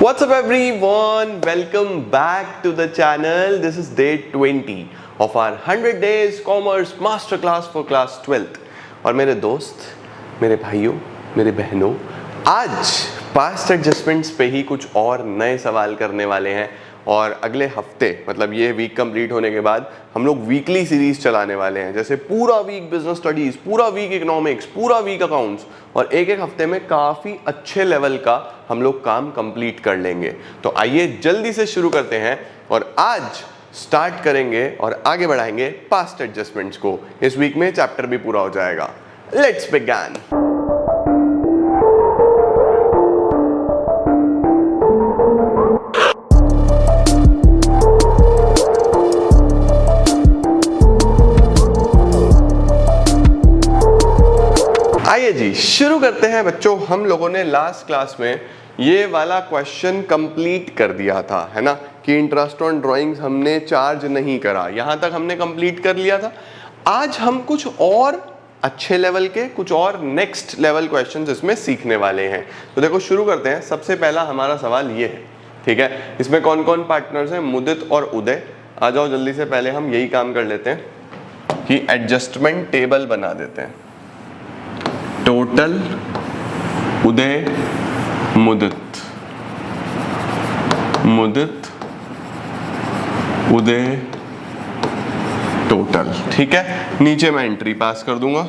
What's up everyone? Welcome back to the channel. This is day 20 of our 100 days commerce masterclass for class 12th. और मेरे दोस्त, मेरे भाइयों, मेरे बहनों, आज पास्ट एडजस्टमेंट्स पे ही कुछ और नए सवाल करने वाले हैं और अगले हफ्ते मतलब ये वीक कंप्लीट होने के बाद हम लोग वीकली सीरीज चलाने वाले हैं, जैसे पूरा वीक बिजनेस स्टडीज, पूरा वीक इकोनॉमिक्स, पूरा वीक अकाउंट्स और एक एक हफ्ते में काफ़ी अच्छे लेवल का हम लोग काम कंप्लीट कर लेंगे। तो आइए जल्दी से शुरू करते हैं और आज स्टार्ट करेंगे और आगे बढ़ाएंगे पास्ट एडजस्टमेंट्स को। इस वीक में चैप्टर भी पूरा हो जाएगा। Let's begin. आइए जी शुरू करते हैं बच्चों। हम लोगों ने लास्ट क्लास में ये वाला क्वेश्चन कंप्लीट कर दिया था, है ना, कि इंटरेस्ट ऑन ड्राइंग्स हमने चार्ज नहीं करा, यहां तक हमने कंप्लीट कर लिया था। आज हम कुछ और अच्छे लेवल के, कुछ और नेक्स्ट लेवल क्वेश्चंस इसमें सीखने वाले हैं। तो देखो शुरू करते हैं। सबसे पहला हमारा सवाल ये है, ठीक है। इसमें कौन कौन पार्टनर्स हैं? मुदित और उदय। आ जाओ जल्दी से, पहले हम यही काम कर लेते हैं कि एडजस्टमेंट टेबल बना देते हैं। टोटल उदय मुदित, मुदित उदय टोटल, ठीक है। नीचे मैं एंट्री पास कर दूंगा,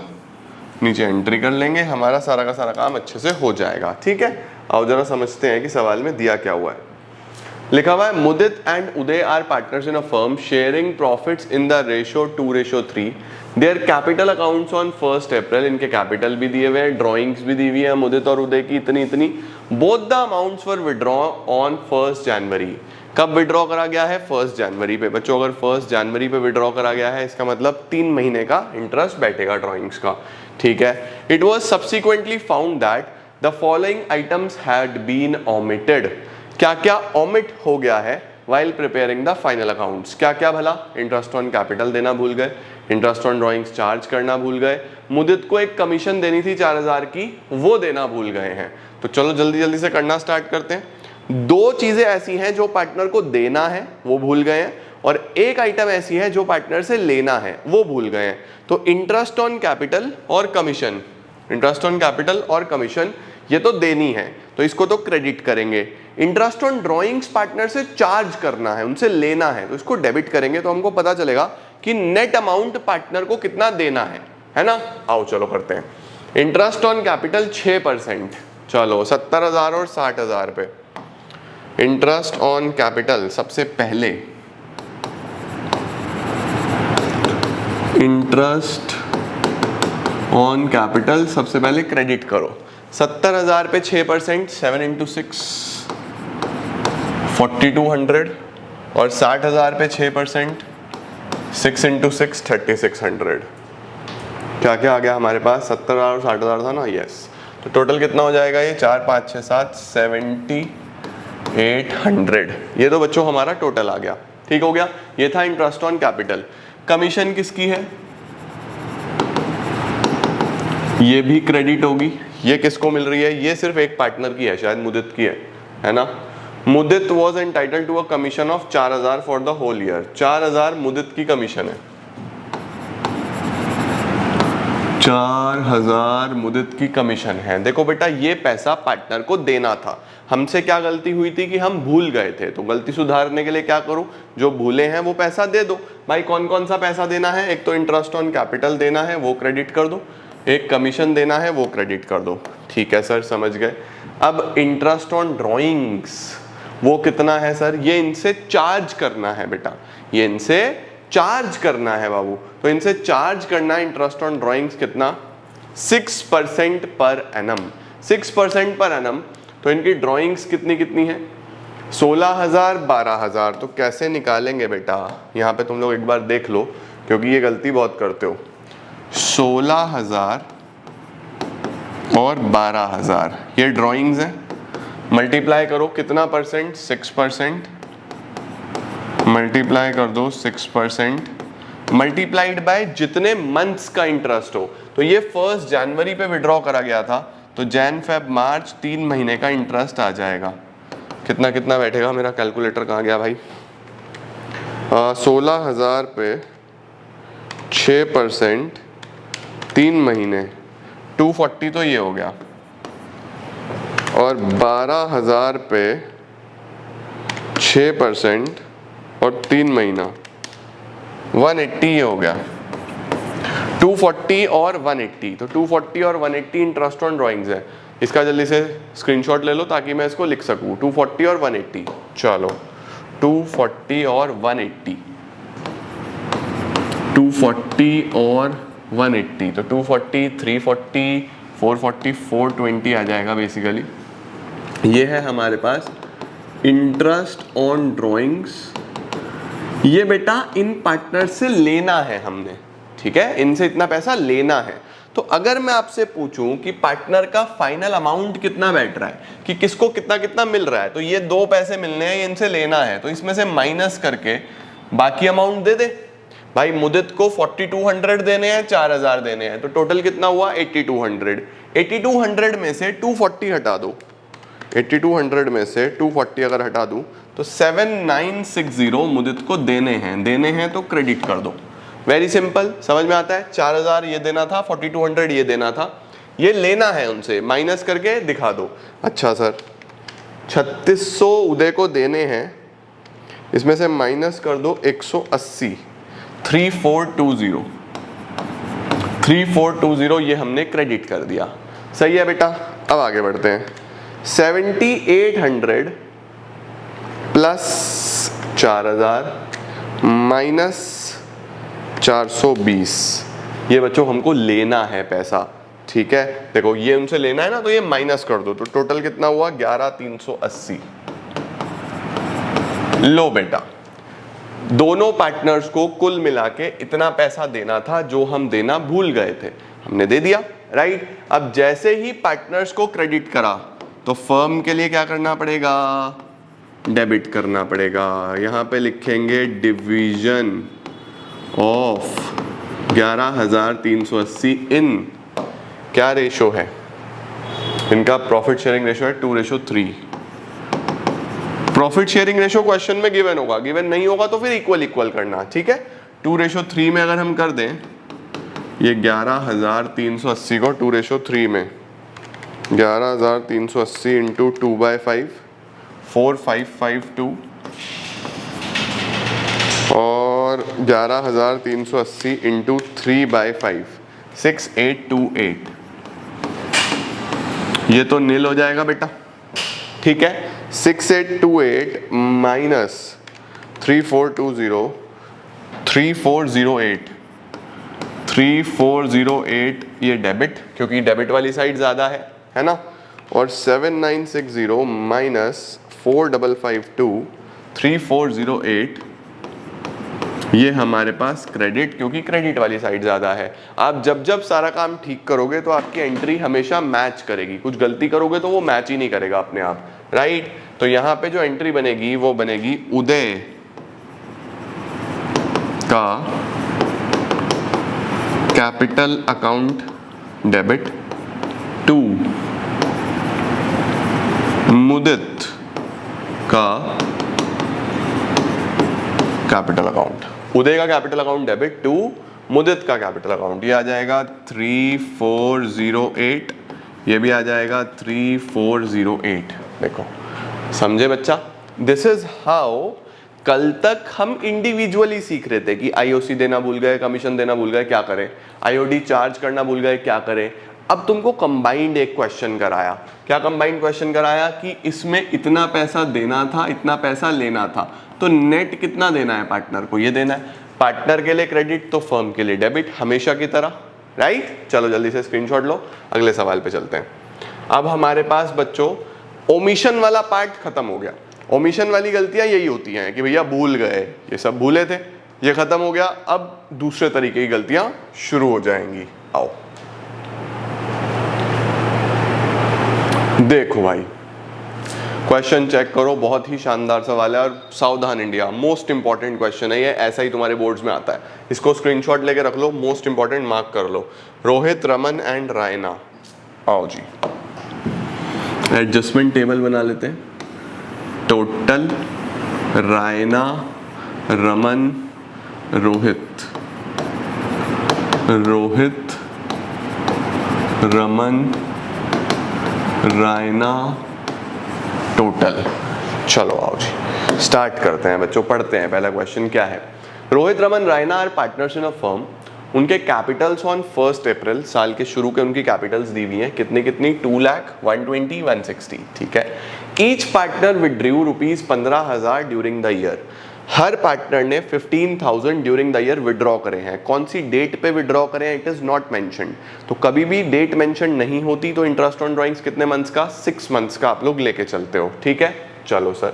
नीचे एंट्री कर लेंगे, हमारा सारा का सारा काम अच्छे से हो जाएगा, ठीक है। आओ जरा समझते हैं कि सवाल में दिया क्या हुआ है। लिखा हुआ है Mudit and Uday are partners in a firm sharing profits in the ratio 2:3। Their capital accounts on 1 April. इनके कैपिटल भी दिए हुए हैं, ड्राइंग्स भी दी हुई है मुदित और उदय की इतनी इतनी। Both the amounts were withdraw on 1 जनवरी। कब विड्रॉ करा गया है? 1 जनवरी पे। बच्चों अगर 1 जनवरी पे विड्रॉ करा गया है इसका मतलब 3 महीने का इंटरेस्ट बैठेगा ड्राइंग्स का, ठीक है। It was subsequently found that the following items had been omitted. क्या क्या ओमिट हो गया है while preparing the final accounts? क्या क्या भला? इंटरेस्ट ऑन कैपिटल देना भूल गए, इंटरेस्ट ऑन ड्राइंग्स चार्ज करना भूल गए, मुदित को एक कमीशन देनी थी 4000 की, वो देना भूल गए हैं। तो चलो जल्दी जल्दी से करना स्टार्ट करते हैं। दो चीजें ऐसी हैं जो पार्टनर को देना है वो भूल गए हैं, और एक आइटम ऐसी है जो पार्टनर से लेना है वो भूल गए हैं। तो इंटरेस्ट ऑन कैपिटल और कमीशन, इंटरेस्ट ऑन कैपिटल और कमीशन ये तो देनी है, तो इसको तो क्रेडिट करेंगे। इंटरेस्ट ऑन ड्राइंग्स पार्टनर से चार्ज करना है, उनसे लेना है, तो इसको डेबिट करेंगे, तो हमको पता चलेगा कि नेट अमाउंट पार्टनर को कितना देना है ना। आओ चलो करते हैं। इंटरेस्ट ऑन कैपिटल 6%, चलो 70,000 और 60,000 पे। इंटरेस्ट ऑन कैपिटल सबसे पहले, इंटरेस्ट ऑन कैपिटल सबसे पहले क्रेडिट करो। 70,000 पे 6%, 7 × 6 4200, और 60,000 पे 6%, 6 × 6 3600। क्या क्या आ गया हमारे पास? 70,000 और 60,000 था ना, यस। तो टोटल कितना हो जाएगा ये? 4 5 6 7 7800। ये तो बच्चों हमारा टोटल आ गया, ठीक हो गया। ये था इंटरेस्ट ऑन कैपिटल। कमीशन किसकी है? ये भी क्रेडिट होगी। ये किसको मिल रही है? ये सिर्फ एक पार्टनर की है, शायद मुदित की है ना। Mudit was entitled to a commission of 4000 for the whole year. 4000 Mudit की कमीशन है, 4000 मुदित की कमीशन है। देखो बेटा ये पैसा पार्टनर को देना था। हमसे क्या गलती हुई थी कि हम भूल गए थे, तो गलती सुधारने के लिए क्या करूं? जो भूले हैं वो पैसा दे दो। भाई कौन कौन सा पैसा देना है? एक तो इंटरेस्ट ऑन कैपिटल देना है, वो क्रेडिट कर दो। एक कमीशन देना है, वो क्रेडिट कर दो। ठीक है सर, समझ गए। अब इंटरेस्ट ऑन ड्राइंग्स वो कितना है सर? ये इनसे चार्ज करना है बेटा, ये इनसे चार्ज करना है बाबू। तो इनसे चार्ज करना है इंटरेस्ट ऑन ड्राइंग्स कितना? 6% पर एनम। 6% per annum. तो इनकी ड्राइंग्स कितनी कितनी है? 16,000 12,000। तो कैसे निकालेंगे बेटा? यहाँ पे तुम लोग एक बार देख लो, क्योंकि ये गलती बहुत करते हो। 16,000 और 12,000 ये ड्राइंग्स है। मल्टीप्लाई करो कितना परसेंट? 6%। मल्टीप्लाई कर दो 6%, मल्टीप्लाइड बाय जितने मंथ्स का इंटरेस्ट हो। तो ये 1 जनवरी पे विड्रॉ करा गया था, तो जैन फेब मार्च 3 महीने का इंटरेस्ट आ जाएगा। कितना कितना बैठेगा, मेरा कैलकुलेटर कहाँ गया भाई, 16,000 पे 6% 3 महीने 240 तो ये हो गया, और 12,000 पे 6% और 3 महीना 180 ये हो गया। 240 और 180, तो 240 और 180 इंटरेस्ट ऑन ड्राइंग्स है। इसका जल्दी से स्क्रीनशॉट ले लो ताकि मैं इसको लिख सकूं। 240 और 180, चलो 240 और 180, 240 और 180, तो 240, 340, 440, 420 आ जाएगा बेसिकली। ये है हमारे पास इंटरेस्ट ऑन ड्राइंग्स। ये बेटा इन पार्टनर से लेना है हमने, ठीक है, इनसे इतना पैसा लेना है। तो अगर मैं आपसे पूछूं कि पार्टनर का फाइनल अमाउंट कितना बैठ रहा है, कि किसको कितना कितना मिल रहा है, तो ये 2 पैसे मिलने हैं, ये इनसे लेना है, तो इसमें से माइनस करके बाकी अमाउंट दे दे। भाई मुदित को 4200 देने हैं, 4000 देने हैं, तो टोटल कितना हुआ 8200। 8200 में से 240 हटा दो, 8200 में से 240 अगर हटा दूं तो 7960 मुदित को देने हैं तो क्रेडिट कर दो। वेरी सिंपल, समझ में आता है। 4000 ये देना था, 4200 ये देना था, ये लेना है उनसे, माइनस करके दिखा दो। अच्छा सर 3600 उदय को देने हैं, इसमें से माइनस कर दो 180, 3420, 3420 ये हमने क्रेडिट कर दिया। सही है बेटा, अब आगे बढ़ते हैं। 7800 प्लस 4000 माइनस 420, ये बच्चों हमको लेना है पैसा, ठीक है। देखो ये उनसे लेना है ना, तो ये माइनस कर दो, तो टोटल कितना हुआ 11380। लो बेटा, दोनों पार्टनर्स को कुल मिला के इतना पैसा देना था जो हम देना भूल गए थे, हमने दे दिया, राइट। अब जैसे ही पार्टनर्स को क्रेडिट करा तो फर्म के लिए क्या करना पड़ेगा, डेबिट करना पड़ेगा। यहां पे लिखेंगे डिवीजन ऑफ 11380 इन क्या रेशो है, इनका प्रॉफिट शेयरिंग रेशो है 2:3। प्रॉफिट शेयरिंग रेशो क्वेश्चन में गिवन होगा, गिवन नहीं होगा तो फिर इक्वल इक्वल करना, ठीक है। 2:3 में अगर हम कर दें, ये 11380 को 2:3 में 11380 इंटू 2/5 4552 और 11380 इंटू 3/5 6828, ये तो नील हो जाएगा बेटा, ठीक है। 6828 माइनस 3420 3408 3408 ये डेबिट, क्योंकि डेबिट वाली साइड ज्यादा है ना, और 7960 माइनस 4552 3408 ये हमारे पास क्रेडिट, क्योंकि क्रेडिट वाली साइड ज्यादा है। आप जब जब सारा काम ठीक करोगे तो आपकी एंट्री हमेशा मैच करेगी, कुछ गलती करोगे तो वो मैच ही नहीं करेगा अपने आप, राइट। तो यहां पे जो एंट्री बनेगी वो बनेगी उदय का कैपिटल अकाउंट डेबिट टू मुदित का कैपिटल अकाउंट, उदय का कैपिटल अकाउंट डेबिट टू मुदित का कैपिटल अकाउंट। ये आ जाएगा 3408, ये भी आ जाएगा 3408। देखो समझे बच्चा, दिस इज हाउ कल तक हम इंडिविजुअली सीख रहे थे कि आईओसी देना भूल गए, कमीशन देना भूल गए, क्या करें, आईओडी चार्ज करना भूल गए, क्या करें। अब तुमको कंबाइंड एक क्वेश्चन कराया, क्या कंबाइंड क्वेश्चन कराया कि इसमें इतना पैसा देना था, इतना पैसा लेना था, तो नेट कितना देना है पार्टनर को, ये देना है। पार्टनर के लिए क्रेडिट तो फर्म के लिए डेबिट, हमेशा की तरह, राइट। चलो जल्दी से स्क्रीनशॉट लो, अगले सवाल पे चलते हैं। अब हमारे पास बच्चों ओमिशन वाला पार्ट खत्म हो गया। ओमिशन वाली गलतियां यही होती हैं कि भैया भूल गए, ये सब भूले थे, ये खत्म हो गया। अब दूसरे तरीके की गलतियां शुरू हो जाएंगी। आओ देखो भाई, क्वेश्चन चेक करो, बहुत ही शानदार सवाल है और सावधान इंडिया, मोस्ट इंपॉर्टेंट क्वेश्चन है ये, ऐसा ही तुम्हारे बोर्ड्स में आता है। इसको स्क्रीनशॉट लेके रख लो, मोस्ट इंपॉर्टेंट मार्क कर लो। रोहित, रमन एंड रायना, आओ जी एडजस्टमेंट टेबल बना लेते हैं। Total, Raina, Raman, Rohit, Rohit, Raman, Raina, total. चलो आओ जी स्टार्ट करते हैं बच्चों, पढ़ते हैं। पहला क्वेश्चन क्या है? Rohit, Raman, Raina are partners in a firm. उनके कैपिटल्स ऑन 1 अप्रैल, साल के शुरू के उनकी कैपिटल्स दी हुई हैं। कितनी कितनी? 2 लाख, 120, 160। ठीक है। Each partner withdrew ₹15,000 during the year. Her partner ने 15,000 ड्यूरिंग द ईयर विड्रॉ करे हैं। कौन सी डेट पे विड्रॉ करें? It is not mentioned. तो कभी भी डेट मेंशन नहीं होती तो इंटरेस्ट ऑन ड्रॉइंग्स कितने मंथ्स का? 6 मंथ्स का आप लोग लेके चलते हो। ठीक है। चलो sir,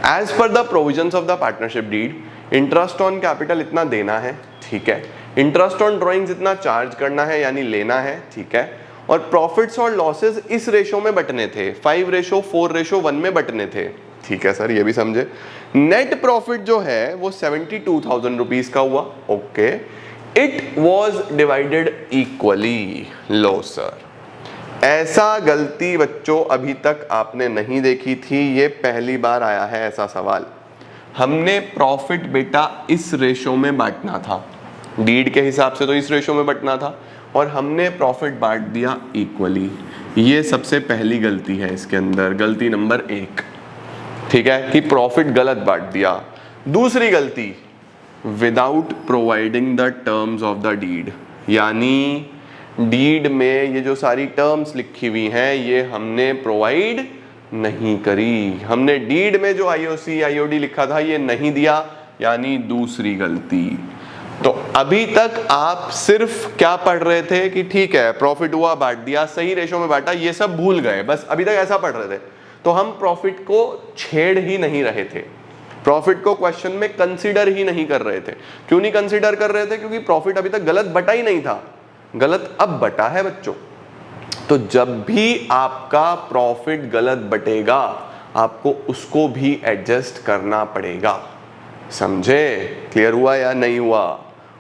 as per the provisions of the partnership deed, interest on capital इतना देना है। ठीक है। इंटरेस्ट ऑन ड्रॉइंग्स इतना चार्ज करना है यानी लेना है। ठीक है। और प्रॉफिट्स और लॉसेस इस रेशो में बटने थे, 5:4:1 में बटने थे। ठीक है सर, ये भी समझे। नेट प्रॉफिट जो है वो 72,000 रुपीज का हुआ। Okay. It was divided equally. Low sir, ऐसा गलती बच्चों अभी तक आपने नहीं देखी थी, ये पहली बार आया है ऐसा सवाल। हमने प्रॉफिट बेटा इस रेशो में बांटना था, डीड के हिसाब से तो इस रेशो में बंटना था, और हमने प्रॉफिट बांट दिया इक्वली। ये सबसे पहली गलती है इसके अंदर, गलती नंबर 1। ठीक है, कि प्रॉफिट गलत बांट दिया। दूसरी गलती, without providing the terms of the deed, यानी डीड में ये जो सारी टर्म्स लिखी हुई हैं ये हमने प्रोवाइड नहीं करी। हमने डीड में जो आईओसी आईओडी लिखा था ये नहीं दिया, यानी दूसरी गलती। तो अभी तक आप सिर्फ क्या पढ़ रहे थे कि ठीक है प्रॉफिट हुआ बांट दिया, सही रेशो में बांटा, ये सब भूल गए, बस अभी तक ऐसा पढ़ रहे थे। तो हम प्रॉफिट को छेड़ ही नहीं रहे थे, प्रॉफिट को क्वेश्चन में कंसीडर ही नहीं कर रहे थे। क्यों नहीं कंसीडर कर रहे थे? क्योंकि प्रॉफिट अभी तक गलत बटा ही नहीं था, गलत अब बटा है बच्चों। तो जब भी आपका प्रॉफिट गलत बटेगा आपको उसको भी एडजस्ट करना पड़ेगा। समझे? क्लियर हुआ या नहीं हुआ?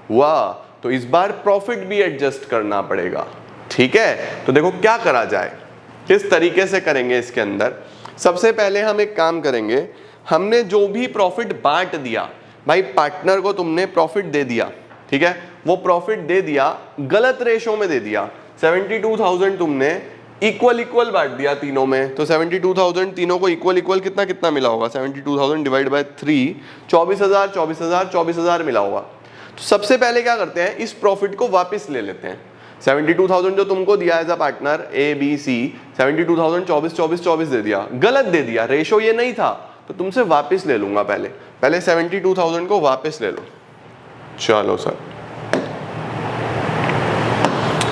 हुआ। तो इस बार प्रॉफिट भी एडजस्ट करना पड़ेगा। ठीक है। तो देखो क्या करा जाए, किस तरीके से करेंगे इसके अंदर। सबसे पहले हम एक काम करेंगे, हमने जो भी प्रॉफिट बांट दिया, भाई पार्टनर को तुमने प्रॉफिट दे दिया, ठीक है, वो प्रॉफिट दे दिया, गलत रेशो में दे दिया। 72,000 तुमने इक्वल बांट दिया तीनों में, तो 72,000 तीनों को इक्वल कितना कितना मिला होगा? 72,000 डिवाइड बाय 3, 24,000 24,000 24,000 मिला होगा। तो सबसे पहले क्या करते हैं, इस प्रॉफिट को वापस ले लेते हैं। 72,000 जो तुमको दिया as a partner A B C, 72,000 24 दे दिया, गलत दे दिया, रेशो ये नहीं था, तो तुमसे वापस ले लूंगा। पहले 72,000 को वापस ले लो। चलो सर,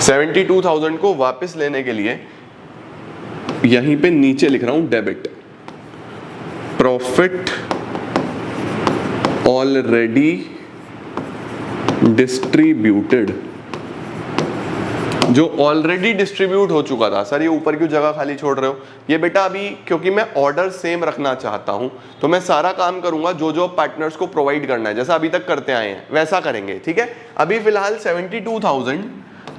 72,000 को वापस लेने के लिए यहीं पे नीचे लिख रहा हूं डेबिट, प्रॉफिट ऑलरेडी डिस्ट्रीब्यूटेड। जो ऑलरेडी डिस्ट्रीब्यूट हो चुका था। सर ये ऊपर क्यों जगह खाली छोड़ रहे हो? ये बेटा अभी क्योंकि मैं ऑर्डर सेम रखना चाहता हूं, तो मैं सारा काम करूंगा जो जो पार्टनर्स को प्रोवाइड करना है, जैसा अभी तक करते आए हैं वैसा करेंगे। ठीक है। अभी फिलहाल 72,000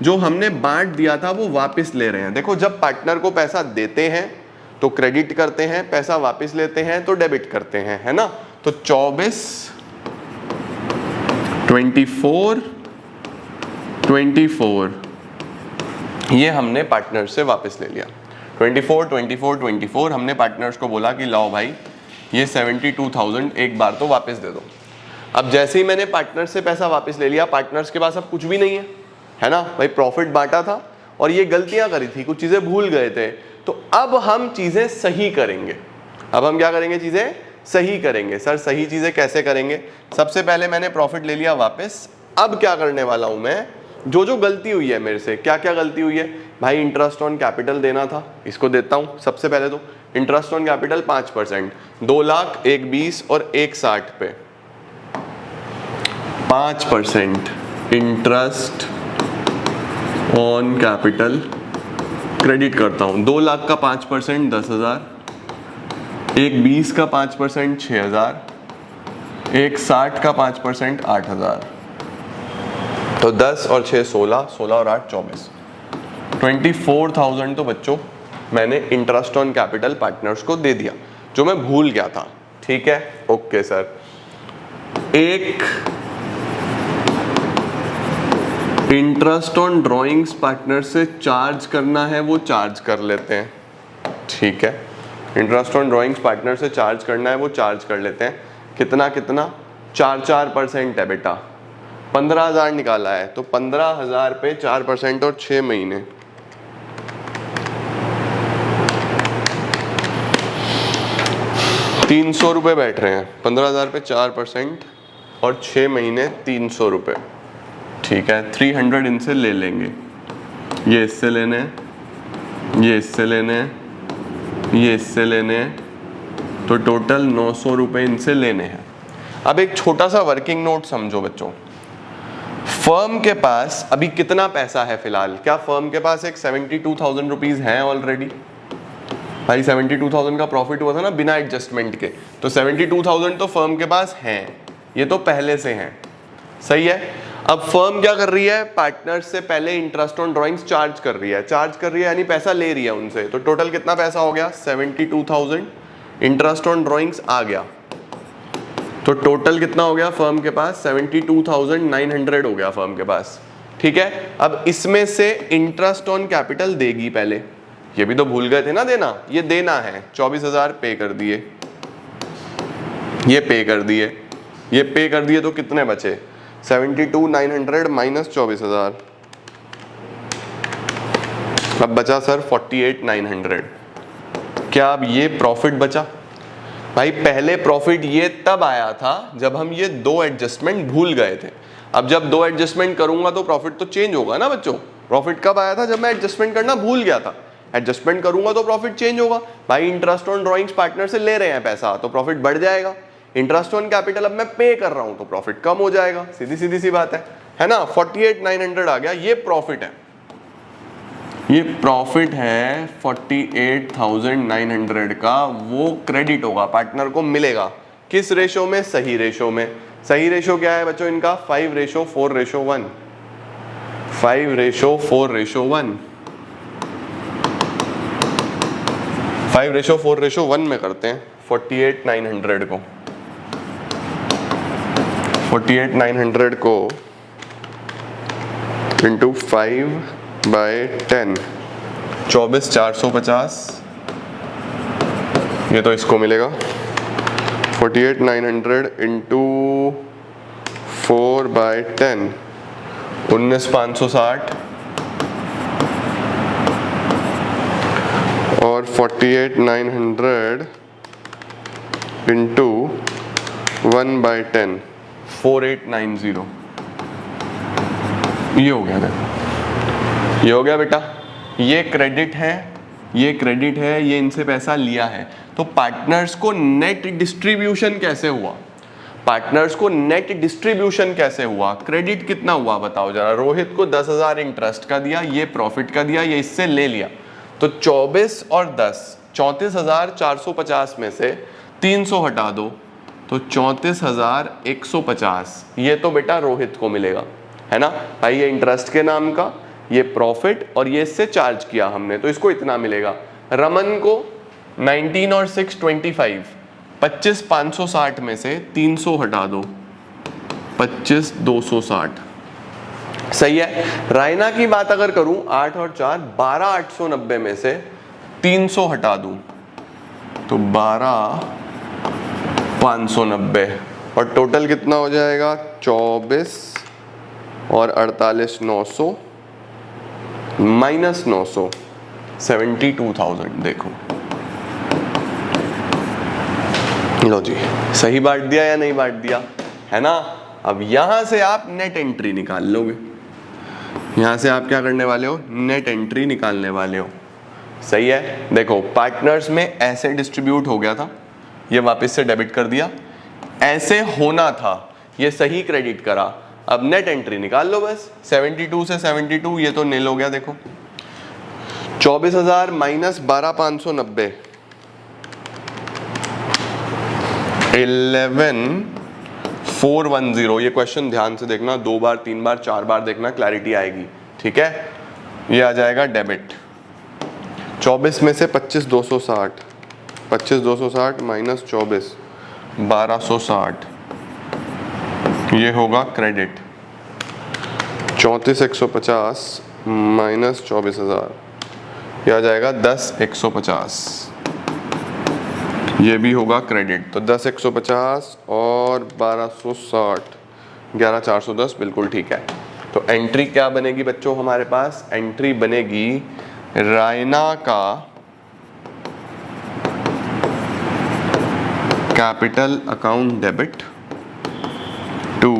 जो हमने बांट दिया था वो वापस ले रहे हैं। देखो जब पार्टनर को पैसा देते हैं तो क्रेडिट करते हैं, पैसा वापस लेते हैं तो डेबिट करते हैं, है ना। तो 24, 24 ये हमने पार्टनर से वापस ले लिया। 24 हमने पार्टनर्स को बोला कि लाओ भाई ये 72,000 एक बार तो वापस दे दो। अब जैसे ही मैंने पार्टनर से पैसा वापस ले लिया, पार्टनर्स के पास अब कुछ भी नहीं है ना भाई, प्रॉफिट बांटा था और ये गलतियां करी थी, कुछ चीजें भूल गए थे, तो अब हम चीजें सही करेंगे। अब हम क्या करेंगे? चीजें सही करेंगे। सर सही चीजें कैसे करेंगे? सबसे पहले मैंने प्रॉफिट ले लिया वापस, अब क्या करने वाला हूं मैं, जो जो गलती हुई है मेरे से, क्या क्या गलती हुई है भाई, इंटरेस्ट ऑन कैपिटल देना था, इसको देता हूं। सबसे पहले तो इंटरेस्ट ऑन कैपिटल 5%, 2 लाख, 1 20 और 1 60 पे 5% इंटरेस्ट ऑन कैपिटल क्रेडिट करता हूं। 2 लाख का 5% 10,000, 1 20 का 5% 6,000, 1 60 का 5% 8,000। तो 10 और 6 16, 16 और 8 24, 24,000 तो बच्चों मैंने इंटरेस्ट ऑन कैपिटल पार्टनर्स को दे दिया। जो मैं भूल गया था। ठीक है, ओके सर। एक इंटरेस्ट ऑन ड्राइंग्स पार्टनर से चार्ज करना है, वो चार्ज कर लेते हैं। ठीक है, इंटरेस्ट ऑन ड्राइंग्स पार्टनर से चार्ज करना है, वो चार्ज कर लेते हैं। कितना कितना, 4% है बेटा। 15,000 निकाला है, तो 15,000 पे 4% और 6 महीने, 300 रुपये बैठ रहे हैं। 15,000 पे 4% और 6 महीने 300 रुपये। ठीक है, 300 इनसे ले लेंगे, ये इससे लेने हैं, ये इससे लेने हैं, ये इससे लेने हैं, तो टोटल 900 रुपये इनसे लेने हैं। अब एक छोटा सा वर्किंग नोट समझो बच्चों, फर्म के पास अभी कितना पैसा है फिलहाल? क्या फर्म के पास एक 72,000 रुपीज़ है ऑलरेडी? भाई 72,000 का प्रॉफिट हुआ था ना बिना एडजस्टमेंट के, तो 72,000 तो फर्म के पास हैं, ये तो पहले से हैं। सही है। अब फर्म क्या कर रही है? पार्टनर्स से पहले इंटरेस्ट ऑन ड्राइंग्स चार्ज कर रही है, यानी पैसा ले रही है उनसे। तो टोटल कितना पैसा हो गया? 72,000। इंटरेस्ट ऑन ड्राइंग्स आ गया, तो टोटल कितना हो गया फर्म के पास? 72,900 हो गया फर्म के पास। ठीक है, अब इसमें से इंटरेस्ट ऑन कैपिटल देगी पहले, ये भी तो भूल गए थे ना देना, ये देना है। 24,000 पे कर दिए, ये पे कर दिए, ये पे कर दिए, तो कितने बचे? 72,900 माइनस 24,000, अब बचा सर 48,900। क्या अब ये प्रॉफिट बचा? भाई पहले प्रॉफिट ये तब आया था जब हम ये 2 एडजस्टमेंट भूल गए थे। अब जब 2 एडजस्टमेंट करूंगा तो प्रॉफिट तो चेंज होगा ना बच्चों। प्रॉफिट कब आया था? जब मैं एडजस्टमेंट करना भूल गया था। एडजस्टमेंट करूंगा तो प्रॉफिट चेंज होगा। भाई इंटरेस्ट ऑन ड्राइंग्स पार्टनर से ले रहे हैं पैसा, तो प्रॉफिट बढ़ जाएगा। इंटरेस्ट ऑन कैपिटल अब मैं पे कर रहा हूं, तो प्रॉफिट कम हो जाएगा। सीधी सी बात है ना। 48,900 आ गया, ये प्रॉफिट है, ये प्रॉफिट है 48,900 का। वो क्रेडिट होगा, पार्टनर को मिलेगा। किस रेशो में? सही रेशो में। सही रेशो क्या है बच्चों इनका? 5:4:1। 5:4:1। 5:4:1 में करते हैं 48,900 को। 48,900 को इंटू 5/10, 24,450। ये तो इसको मिलेगा। 48,900 इंटू 4/10, 19,560। और 48,900 इंटू 1/10, 4890। ये हो गया देखो, ये हो गया बेटा। ये क्रेडिट है, ये क्रेडिट है, ये इनसे पैसा लिया है। तो पार्टनर्स को नेट डिस्ट्रीब्यूशन कैसे हुआ? पार्टनर्स को नेट डिस्ट्रीब्यूशन कैसे हुआ? क्रेडिट कितना हुआ बताओ जरा। रोहित को 10,000 इंटरेस्ट का दिया, ये प्रॉफिट का दिया, ये इससे ले लिया। तो 24 और 10, 34,450 में से 300 हटा दो, तो 34,150। ये तो बेटा रोहित को मिलेगा, है ना भाई। ये इंटरेस्ट के नाम का, ये प्रॉफिट, और ये इससे चार्ज किया हमने, तो इसको इतना मिलेगा। रमन को 19 और 6 25, 25,560 में से 300 हटा दो, 25,260। सही है। रायना की बात अगर करूं, 8 और 4 12,890 में से 300 हटा दूं, तो 12,590। और टोटल कितना हो जाएगा? 24 और 48, 900 माइनस 900, 72,000। देखो लो जी, सही बांट दिया या नहीं बांट दिया, है ना। अब यहां से आप नेट एंट्री निकाल लोगे। यहां से आप क्या करने वाले हो? नेट एंट्री निकालने वाले हो। सही है। देखो पार्टनर्स में ऐसे डिस्ट्रीब्यूट हो गया था, ये वापस से डेबिट कर दिया। ऐसे होना था, ये सही क्रेडिट करा। अब नेट एंट्री निकाल लो बस। 72 से 72, ये तो नील हो गया। देखो 24,000 माइनस 12,590, 11,410। ये क्वेश्चन ध्यान से देखना, 2 बार 3 बार 4 बार देखना, क्लैरिटी आएगी। ठीक है, ये आ जाएगा डेबिट। 24 में से 25,260, 25,260 माइनस 24, 1,260, ये होगा क्रेडिट। 34,150 माइनस 24,000, ये आ जाएगा 10,150, ये भी होगा क्रेडिट। तो 10,150 और 1,260, 11,410 बिल्कुल ठीक है। तो एंट्री क्या बनेगी बच्चों हमारे पास? एंट्री बनेगी रायना का capital account debit to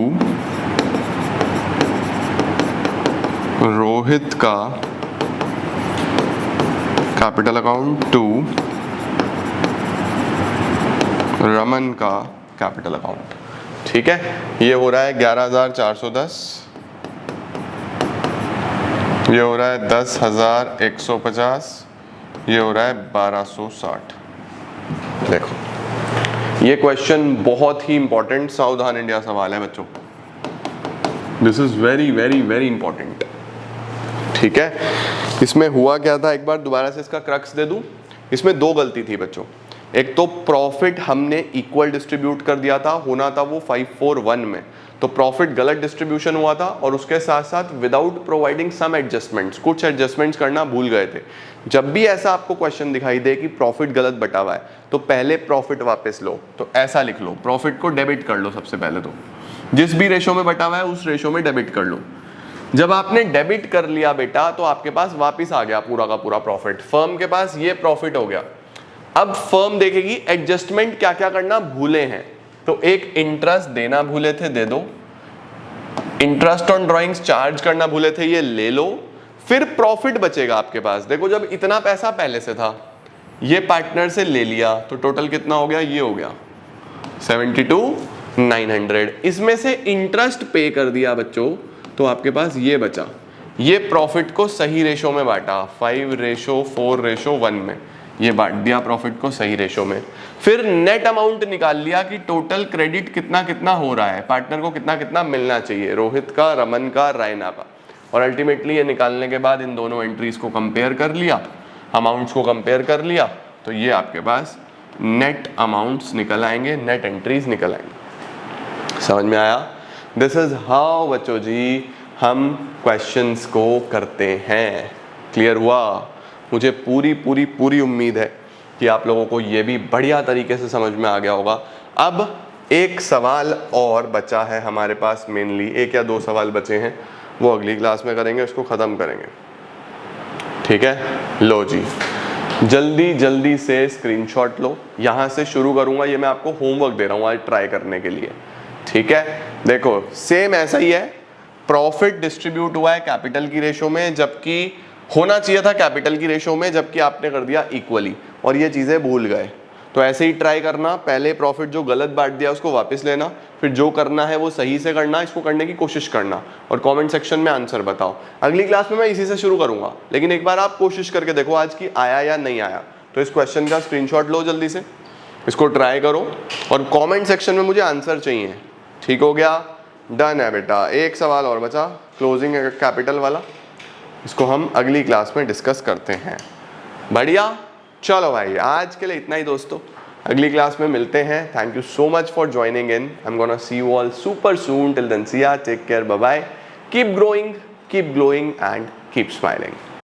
Rohit का कैपिटल अकाउंट टू रमन का कैपिटल अकाउंट। ठीक है, ये हो रहा है 11,410, ये हो रहा है 10,150, ये हो रहा है 1,260। देखो ये क्वेश्चन बहुत ही इंपॉर्टेंट सावधान इंडिया सवाल है बच्चों, this is very very very important. ठीक है, इसमें हुआ क्या था, एक बार दोबारा से इसका क्रक्स दे दूं। इसमें दो गलती थी बच्चों। एक तो प्रॉफिट हमने इक्वल डिस्ट्रीब्यूट कर दिया था, होना था वो 541 में, तो प्रॉफिट गलत डिस्ट्रीब्यूशन हुआ था, और उसके साथ साथ विदाउट प्रोवाइडिंग सम एडजस्टमेंट्स, कुछ एडजस्टमेंट्स करना भूल गए थे। जब भी ऐसा आपको क्वेश्चन दिखाई दे कि प्रॉफिट गलत बटा हुआ है, तो पहले प्रॉफिट वापस लो। तो ऐसा लिख लो, प्रॉफिट को डेबिट कर लो सबसे पहले, तो जिस भी रेशो में बटा हुआ है उस रेशो में डेबिट कर लो। जब आपने डेबिट कर लिया बेटा, तो आपके पास वापिस आ गया पूरा का पूरा प्रॉफिट, फर्म के पास ये प्रॉफिट हो गया। अब फर्म देखेगी एडजस्टमेंट क्या क्या करना भूले हैं, तो एक इंटरेस्ट देना भूले थे, दे दो। इंटरेस्ट ऑन ड्राइंग्स चार्ज करना भूले थे, ये ले लो। फिर प्रॉफिट बचेगा आपके पास। देखो जब इतना पैसा पहले से था, ये पार्टनर से ले लिया, तो टोटल कितना हो गया, ये हो गया 72,900। इसमें से इंटरेस्ट पे कर दिया बच्चों, तो आपके पास ये बचा। ये प्रॉफिट को सही रेशो में बांटा, 5:4:1 में, ये बांट दिया प्रॉफिट को सही रेशो में। फिर नेट अमाउंट निकाल लिया कि टोटल क्रेडिट कितना कितना हो रहा है, पार्टनर को कितना कितना मिलना चाहिए, रोहित का, रमन का, रायना का। और अल्टीमेटली ये निकालने के बाद इन दोनों एंट्रीज को कंपेयर कर लिया, अमाउंट्स को कंपेयर कर लिया, तो ये आपके पास नेट अमाउंट्स निकल आएंगे, नेट एंट्रीज निकल आएंगे। समझ में आया? दिस इज हाउ बच्चों जी हम क्वेश्चंस को करते हैं। क्लियर हुआ? मुझे पूरी पूरी पूरी उम्मीद है कि आप लोगों को ये भी बढ़िया तरीके से समझ में आ गया होगा। अब एक सवाल और बचा है हमारे पास, मेनली 1 या 2 सवाल बचे हैं, वो अगली क्लास में करेंगे, उसको ख़त्म करेंगे। ठीक है, लो जी जल्दी जल्दी से स्क्रीनशॉट लो। यहाँ से शुरू करूँगा, ये मैं आपको होमवर्क दे रहा हूँ आज ट्राई करने के लिए। ठीक है, देखो सेम ऐसा ही है, प्रॉफिट डिस्ट्रीब्यूट हुआ है कैपिटल की रेशो में, जबकि होना चाहिए था कैपिटल की रेशो में, जबकि आपने कर दिया इक्वली, और ये चीज़ें भूल गए। तो ऐसे ही ट्राई करना, पहले प्रॉफिट जो गलत बांट दिया उसको वापस लेना, फिर जो करना है वो सही से करना, इसको करने की कोशिश करना, और कमेंट सेक्शन में आंसर बताओ। अगली क्लास में मैं इसी से शुरू करूंगा, लेकिन एक बार आप कोशिश करके देखो आज की आया या नहीं आया। तो इस क्वेश्चन का स्क्रीनशॉट लो जल्दी से, इसको ट्राई करो, और कॉमेंट सेक्शन में मुझे आंसर चाहिए। ठीक हो गया? डन है बेटा। एक सवाल और बचा, क्लोजिंग कैपिटल वाला, इसको हम अगली क्लास में डिस्कस करते हैं। बढ़िया, चलो भाई आज के लिए इतना ही दोस्तों, अगली क्लास में मिलते हैं। Thank you so much for joining in, I am gonna see you all super soon. Till then see ya, take care, bye bye, keep growing, keep glowing and keep smiling.